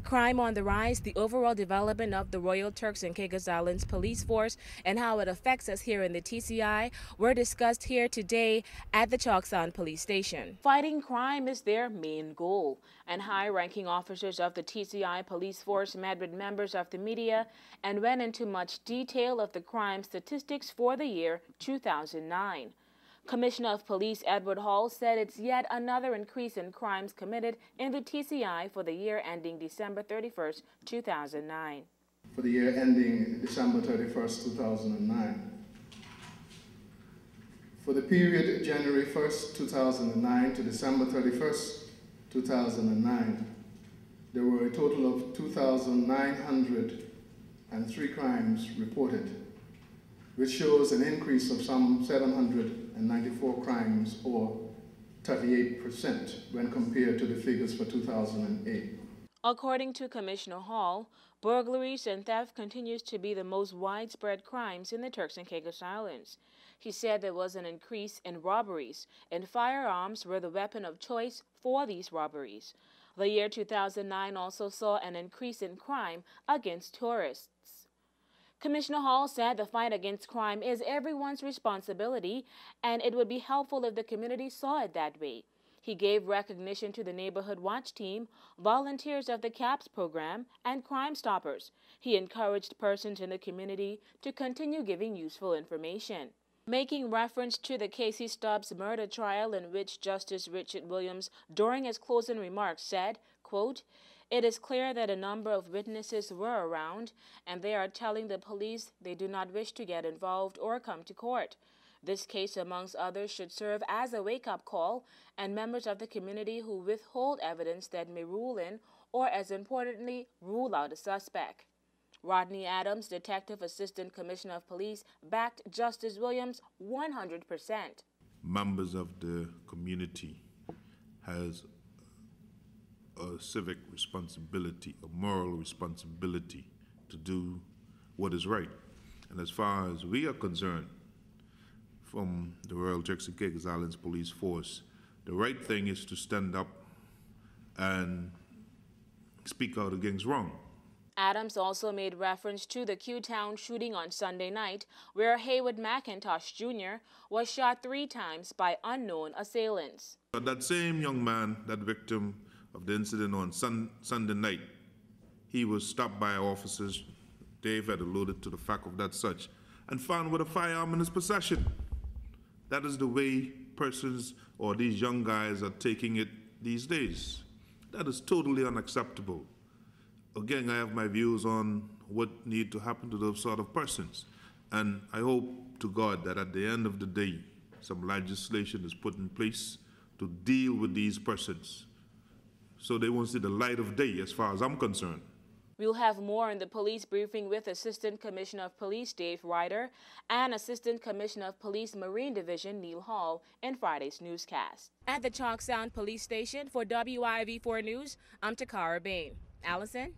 crime on the rise, the overall development of the Royal Turks and Caicos Islands Police Force, and how it affects us here in the TCI were discussed here today at the Chalk Sound Police Station. Fighting crime is their main goal, and high-ranking officers of the TCI Police Force met with members of the media and went into much detail of the crime statistics for the year 2009. Commissioner of Police Edward Hall said it's yet another increase in crimes committed in the TCI for the year ending December 31st, 2009. For the year ending December 31st, 2009. For the period January 1st, 2009 to December 31st, 2009, there were a total of 2,903 crimes reported, which shows an increase of some 794 crimes, or 38%, when compared to the figures for 2008. According to Commissioner Hall, burglaries and theft continues to be the most widespread crimes in the Turks and Caicos Islands. He said there was an increase in robberies, and firearms were the weapon of choice for these robberies. The year 2009 also saw an increase in crime against tourists. Commissioner Hall said the fight against crime is everyone's responsibility, and it would be helpful if the community saw it that way. He gave recognition to the Neighborhood Watch Team, volunteers of the CAPS program, and Crime Stoppers. He encouraged persons in the community to continue giving useful information. Making reference to the Casey Stubbs murder trial, in which Justice Richard Williams, during his closing remarks, said, quote, "It is clear that a number of witnesses were around, and they are telling the police they do not wish to get involved or come to court. This case, amongst others, should serve as a wake-up call, and members of the community who withhold evidence that may rule in, or as importantly, rule out a suspect." Rodney Adams, Detective Assistant Commissioner of Police, backed Justice Williams 100%. Members of the community has a civic responsibility, a moral responsibility to do what is right. And as far as we are concerned, from the Royal Turks and Caicos Islands Police Force, the right thing is to stand up and speak out against wrong. Adams also made reference to the Q-Town shooting on Sunday night, where Haywood McIntosh Jr. was shot 3 times by unknown assailants. But that same young man, that victim of the incident on Sunday night, he was stopped by officers. Dave had alluded to the fact of that such, and found with a firearm in his possession. That is the way persons or these young guys are taking it these days. That is totally unacceptable. Again, I have my views on what need to happen to those sort of persons. And I hope to God that at the end of the day, some legislation is put in place to deal with these persons, so they won't see the light of day as far as I'm concerned. We'll have more in the police briefing with Assistant Commissioner of Police Dave Ryder and Assistant Commissioner of Police Marine Division Neil Hall in Friday's newscast. At the Chalk Sound Police Station for WIV4 News, I'm Takara Bain. Allison?